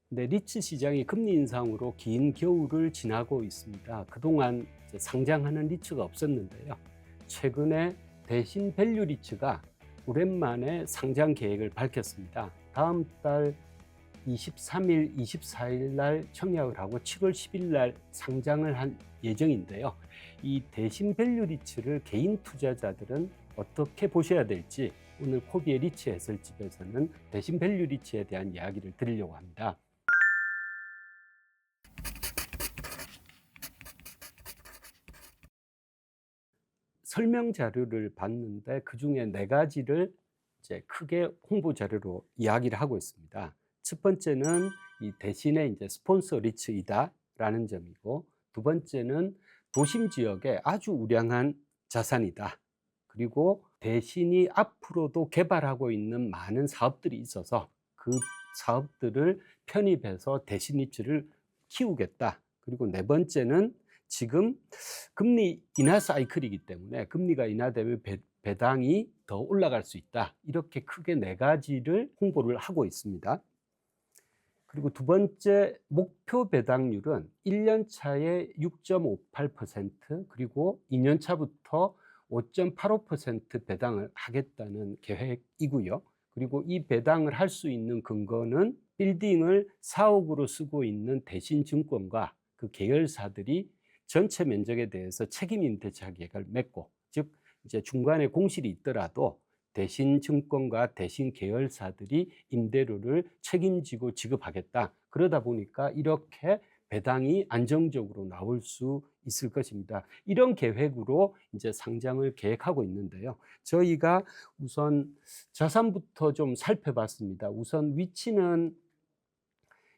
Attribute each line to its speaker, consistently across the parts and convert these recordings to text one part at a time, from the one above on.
Speaker 1: 네, 리츠 시장이 금리 인상으로 긴 겨울을 지나고 있습니다. 그동안 이제 상장하는 리츠가 없었는데요. 최근에 대신 밸류 리츠가 오랜만에 상장 계획을 밝혔습니다. 다음 달 23일, 24일 날 청약을 하고 7월 10일 날 상장을 한 예정인데요. 이 대신 밸류 리츠를 개인 투자자들은 어떻게 보셔야 될지 오늘 코비의 리츠 해설집에서는 대신 밸류 리츠에 대한 이야기를 드리려고 합니다. 설명 자료를 봤는데 그중에 네 가지를 이제 크게 홍보 자료로 이야기를 하고 있습니다. 첫 번째는 이 대신에 이제 스폰서 리츠이다라는 점이고, 두 번째는 도심 지역에 아주 우량한 자산이다. 그리고 대신이 앞으로도 개발하고 있는 많은 사업들이 있어서 그 사업들을 편입해서 대신 리츠를 키우겠다. 그리고 네 번째는 지금 금리 인하 사이클이기 때문에 금리가 인하되면 배당이 더 올라갈 수 있다. 이렇게 크게 네 가지를 홍보를 하고 있습니다. 그리고 두 번째, 목표 배당률은 1년 차에 6.58%, 그리고 2년 차부터 5.85% 배당을 하겠다는 계획이고요. 그리고 이 배당을 할 수 있는 근거는 빌딩을 사옥으로 쓰고 있는 대신증권과 그 계열사들이 전체 면적에 대해서 책임 임대차 계약을 맺고, 즉 이제 중간에 공실이 있더라도 대신증권과 대신 계열사들이 임대료를 책임지고 지급하겠다. 그러다 보니까 이렇게 배당이 안정적으로 나올 수 있을 것입니다. 이런 계획으로 이제 상장을 계획하고 있는데요. 저희가 우선 자산부터 좀 살펴봤습니다. 우선 위치는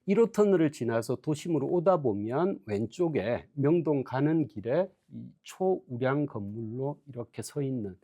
Speaker 1: 1호 터널을 지나서 도심으로 오다 보면 왼쪽에 명동 가는 길에 이 초우량 건물로 이렇게 서 있는,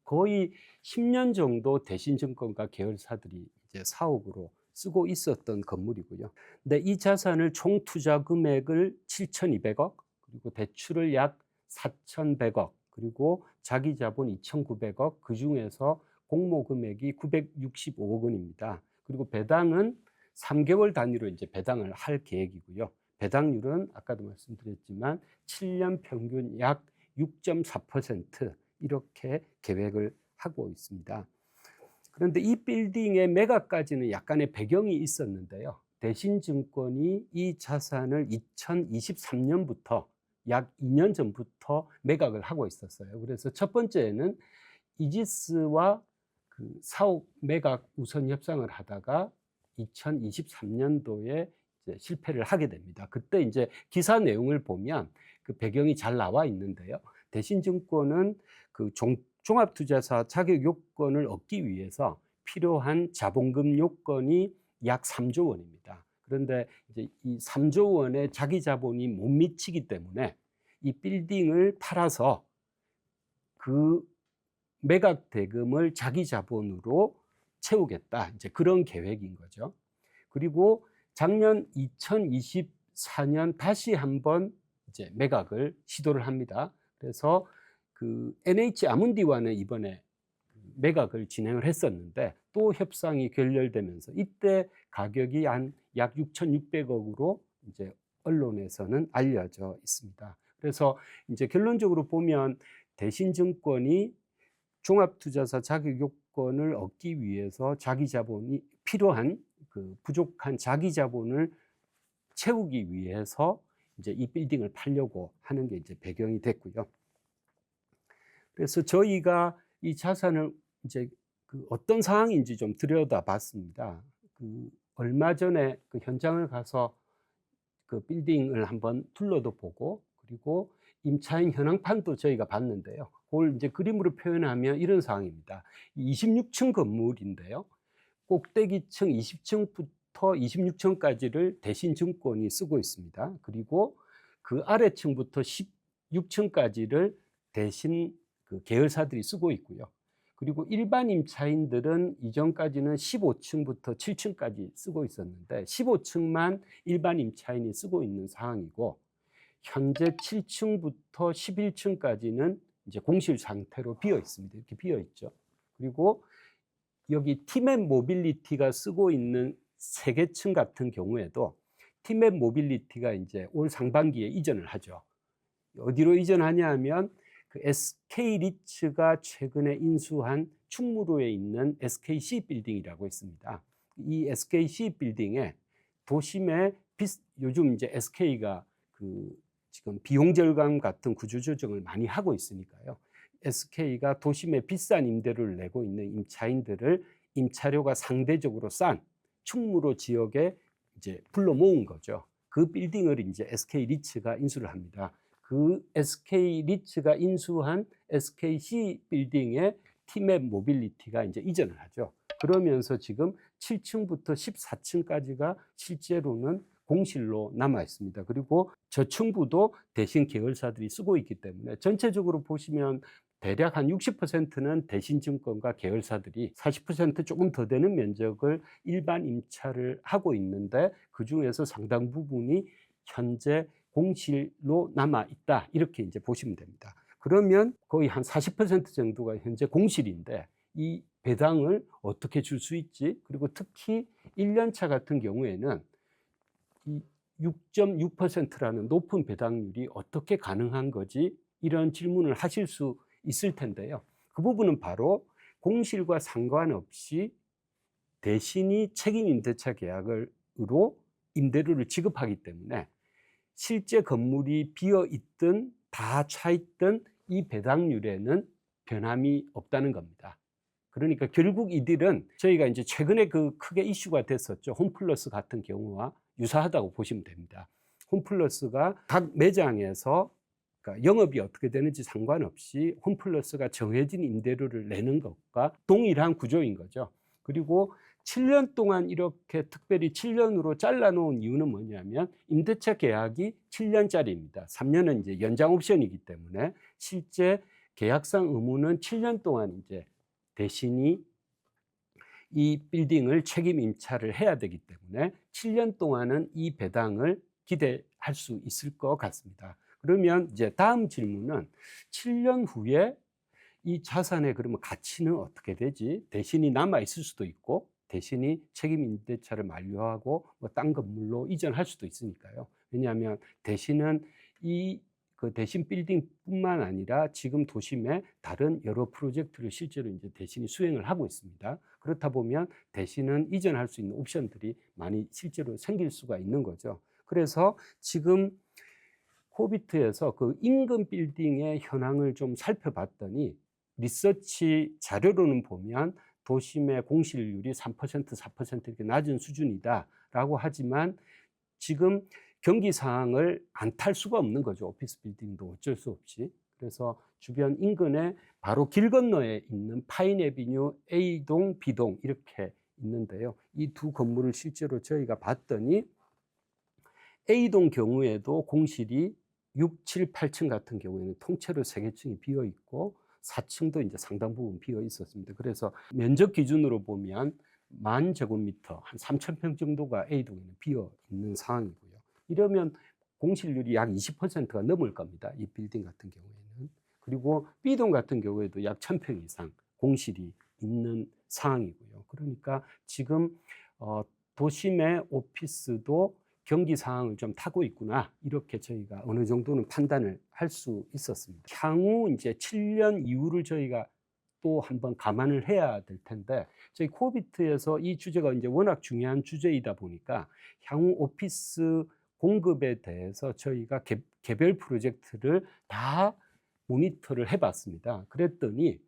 Speaker 1: 거의 10년 정도 대신증권과 계열사들이 이제 사옥으로 쓰고 있었던 건물이고요. 근데 이 자산을 총 투자 금액을 7,200억, 그리고 대출을 약 4,100억, 그리고 자기 자본 2,900억, 그 중에서 공모 금액이 965억 원입니다. 그리고 배당은 3개월 단위로 이제 배당을 할 계획이고요. 배당률은 아까도 말씀드렸지만 7년 평균 약 6.4% 이렇게 계획을 하고 있습니다. 그런데 이 빌딩의 매각까지는 약간의 배경이 있었는데요. 대신증권이 이 자산을 2023년부터 약 2년 전부터 매각을 하고 있었어요. 그래서 첫 번째는 이지스와 그 사옥 매각 우선 협상을 하다가 2023년도에 이제 실패를 하게 됩니다. 그때 이제 기사 내용을 보면 그 배경이 잘 나와 있는데요. 대신증권은 그 종합투자사 자격 요건을 얻기 위해서 필요한 자본금 요건이 약 3조 원입니다. 그런데 이제 이 3조 원의 자기 자본이 못 미치기 때문에 이 빌딩을 팔아서 그 매각 대금을 자기 자본으로 채우겠다. 이제 그런 계획인 거죠. 그리고 작년 2024년 다시 한번 이제 매각을 시도를 합니다. 그래서 그 NH 아문디와는 이번에 매각을 진행을 했었는데 또 협상이 결렬되면서 이때 가격이 한 약 6,600억으로 이제 언론에서는 알려져 있습니다. 그래서 이제 결론적으로 보면 대신증권이 종합투자사 자격 요건을 얻기 위해서 자기 자본이 필요한 그 부족한 자기 자본을 채우기 위해서 이제 이 빌딩을 팔려고 하는 게 이제 배경이 됐고요. 그래서 저희가 이 자산을 이제 그 어떤 상황인지 좀 들여다봤습니다. 그 얼마 전에 그 현장을 가서 그 빌딩을 한번 둘러도 보고, 그리고 임차인 현황판도 저희가 봤는데요. 그걸 이제 그림으로 표현하면 이런 상황입니다. 26층 건물인데요. 꼭대기층 20층부터 26층까지를 대신증권이 쓰고 있습니다. 그리고 그 아래층부터 16층까지를 대신 그 계열사들이 쓰고 있고요. 그리고 일반 임차인들은 이전까지는 15층부터 7층까지 쓰고 있었는데 15층만 일반 임차인이 쓰고 있는 상황이고, 현재 7층부터 11층까지는 이제 공실 상태로 비어 있습니다. 이렇게 비어 있죠. 그리고 여기 팀앤 모빌리티가 쓰고 있는 세계층 같은 경우에도 티맵 모빌리티가 이제 올 상반기에 이전을 하죠. 어디로 이전하냐 하면 그 SK 리츠가 최근에 인수한 충무로에 있는 SKC 빌딩이라고 있습니다. 이 SKC 빌딩에 도심에 요즘 이제 SK가 지금 비용 절감 같은 구조 조정을 많이 하고 있으니까요. SK가 도심에 비싼 임대료를 내고 있는 임차인들을 임차료가 상대적으로 싼 충무로 지역에 이제 불러 모은 거죠. 그 빌딩을 이제 SK 리츠가 인수를 합니다. 그 SK 리츠가 인수한 SKC 빌딩에 티맵 모빌리티가 이제 이전을 하죠. 그러면서 지금 7층부터 14층까지가 실제로는 공실로 남아 있습니다. 그리고 저층부도 대신 계열사들이 쓰고 있기 때문에 전체적으로 보시면 대략 한 60%는 대신증권과 계열사들이 40% 조금 더 되는 면적을 일반 임차를 하고 있는데 그중에서 상당 부분이 현재 공실로 남아 있다 이렇게 이제 보시면 됩니다. 그러면 거의 한 40% 정도가 현재 공실인데 이 배당을 어떻게 줄 수 있지? 그리고 특히 1년차 같은 경우에는 이 6.6%라는 높은 배당률이 어떻게 가능한 거지? 이런 질문을 하실 수 있을 텐데요. 그 부분은 바로 공실과 상관없이 대신이 책임 임대차 계약으로 임대료를 지급하기 때문에 실제 건물이 비어 있든 다 차 있든 이 배당률에는 변함이 없다는 겁니다. 그러니까 결국 이들은 저희가 이제 최근에 크게 이슈가 됐었죠. 홈플러스 같은 경우와 유사하다고 보시면 됩니다. 홈플러스가 각 매장에서 그러니까 영업이 어떻게 되는지 상관없이 홈플러스가 정해진 임대료를 내는 것과 동일한 구조인 거죠. 그리고 7년 동안 이렇게 특별히 7년으로 잘라놓은 이유는 뭐냐면 임대차 계약이 7년짜리입니다. 3년은 이제 연장 옵션이기 때문에 실제 계약상 의무는 7년 동안 이제 대신이 이 빌딩을 책임 임차를 해야 되기 때문에 7년 동안은 이 배당을 기대할 수 있을 것 같습니다. 그러면 이제 다음 질문은 7년 후에 이 자산의 그러면 가치는 어떻게 되지? 대신이 남아 있을 수도 있고 대신이 책임 임대차를 만료하고 뭐 딴 건물로 이전할 수도 있으니까요. 왜냐하면 대신은 그 대신 빌딩뿐만 아니라 지금 도심에 다른 여러 프로젝트를 실제로 이제 대신이 수행을 하고 있습니다. 그렇다 보면 대신은 이전할 수 있는 옵션들이 많이 실제로 생길 수가 있는 거죠. 그래서 지금 코비트에서 그 인근 빌딩의 현황을 좀 살펴봤더니 리서치 자료로는 보면 도심의 공실률이 3%, 4% 이렇게 낮은 수준이다라고 하지만 지금 경기 상황을 안 탈 수가 없는 거죠. 오피스 빌딩도 어쩔 수 없이. 그래서 주변 인근에 바로 길 건너에 있는 파인 애비뉴 A동, B동 이렇게 있는데요. 이 두 건물을 실제로 저희가 봤더니 A동 경우에도 공실이 6, 7, 8층 같은 경우에는 통째로 3개층이 비어 있고 4층도 이제 상당 부분 비어 있었습니다. 그래서 면적 기준으로 보면 10,000제곱미터 한 3,000평 정도가 A동에는 비어 있는 상황이고요. 이러면 공실률이 약 20%가 넘을 겁니다. 이 빌딩 같은 경우에는. 그리고 B동 같은 경우에도 약 1,000평 이상 공실이 있는 상황이고요. 그러니까 지금 도심의 오피스도 경기 상황을 좀 타고 있구나 이렇게 저희가 어느 정도는 판단을 할 수 있었습니다. 향후 이제 7년 이후를 저희가 또 한번 감안을 해야 될 텐데 저희 코비트에서 이 주제가 이제 워낙 중요한 주제이다 보니까 향후 오피스 공급에 대해서 저희가 개별 프로젝트를 다 모니터를 해봤습니다. 그랬더니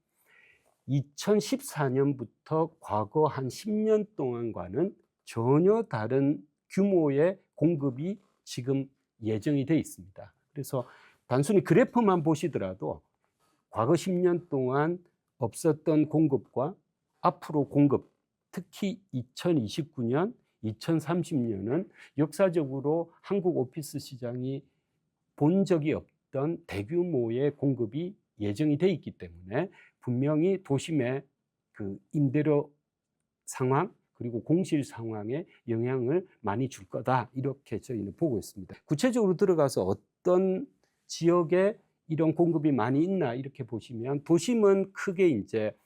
Speaker 1: 2014년부터 과거 한 10년 동안과는 전혀 다른 규모의 공급이 지금 예정이 돼 있습니다. 그래서 단순히 그래프만 보시더라도 과거 10년 동안 없었던 공급과 앞으로 공급, 특히 2029년, 2030년은 역사적으로 한국 오피스 시장이 본 적이 없던 대규모의 공급이 예정이 돼 있기 때문에 분명히 도심의 그 임대료 상황 그리고 공실 상황에 영향을 많이 줄 거다 이렇게 저희는 보고 있습니다. 구체적으로 들어가서 어떤 지역에 이런 공급이 많이 있나 이렇게 보시면 도심은 크게 이제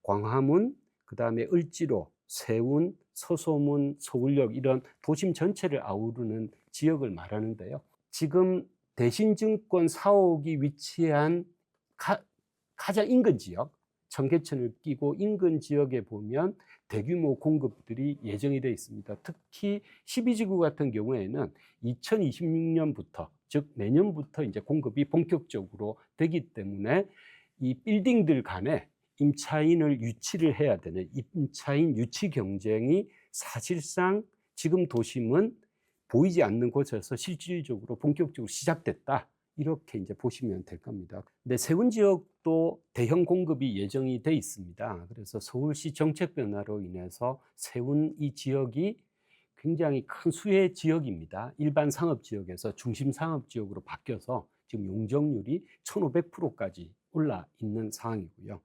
Speaker 1: 광화문, 그 다음에 을지로, 세운, 서소문, 서울역 이런 도심 전체를 아우르는 지역을 말하는데요. 지금 대신증권 사옥이 위치한 가장 인근 지역, 청계천을 끼고 인근 지역에 보면 대규모 공급들이 예정이 되어 있습니다. 특히 12지구 같은 경우에는 2026년부터, 즉 내년부터 이제 공급이 본격적으로 되기 때문에 이 빌딩들 간에 임차인을 유치를 해야 되는 임차인 유치 경쟁이 사실상 지금 도심은 보이지 않는 곳에서 실질적으로 본격적으로 시작됐다. 이렇게 이제 보시면 될 겁니다. 근데 세운 지역도 대형 공급이 예정이 돼 있습니다. 그래서 서울시 정책 변화로 인해서 세운 이 지역이 굉장히 큰 수혜 지역입니다. 일반 상업 지역에서 중심 상업 지역으로 바뀌어서 지금 용적률이 1,500%까지 올라 있는 상황이고요.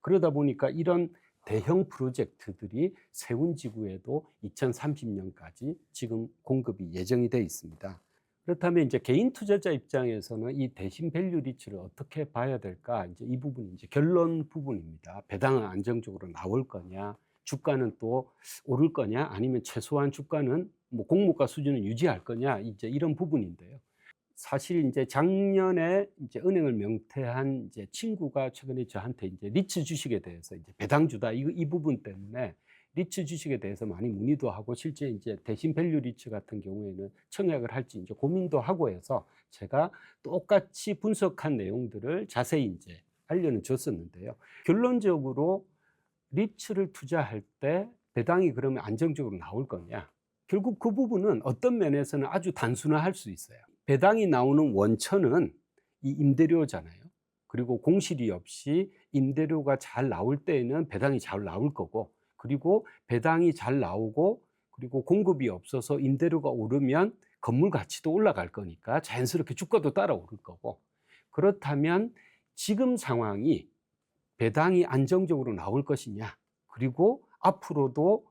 Speaker 1: 그러다 보니까 이런 대형 프로젝트들이 세운 지구에도 2030년까지 지금 공급이 예정이 돼 있습니다. 그렇다면 이제 개인 투자자 입장에서는 이 대신 밸류 리츠를 어떻게 봐야 될까? 이제 이 부분이 이제 결론 부분입니다. 배당은 안정적으로 나올 거냐, 주가는 또 오를 거냐, 아니면 최소한 주가는 뭐 공모가 수준을 유지할 거냐, 이제 이런 부분인데요. 사실 이제 작년에 이제 은행을 명퇴한 이제 친구가 최근에 저한테 이제 리츠 주식에 대해서 이제 배당주다 이 부분 때문에 리츠 주식에 대해서 많이 문의도 하고 실제 이제 대신 밸류 리츠 같은 경우에는 청약을 할지 이제 고민도 하고 해서 제가 똑같이 분석한 내용들을 자세히 이제 알려는 줬었는데요. 결론적으로 리츠를 투자할 때 배당이 그러면 안정적으로 나올 거냐? 결국 그 부분은 어떤 면에서는 아주 단순화할 수 있어요. 배당이 나오는 원천은 이 임대료잖아요. 그리고 공실이 없이 임대료가 잘 나올 때에는 배당이 잘 나올 거고, 그리고 배당이 잘 나오고, 그리고 공급이 없어서 임대료가 오르면 건물 가치도 올라갈 거니까 자연스럽게 주가도 따라 오를 거고, 그렇다면 지금 상황이 배당이 안정적으로 나올 것이냐, 그리고 앞으로도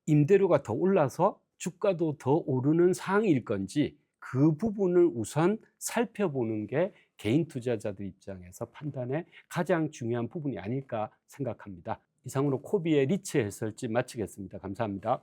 Speaker 1: 임대료가 더 올라서 주가도 더 오르는 상황일 건지 그 부분을 우선 살펴보는 게 개인 투자자들 입장에서 판단의 가장 중요한 부분이 아닐까 생각합니다. 이상으로 코비의 리츠 해설집 마치겠습니다. 감사합니다.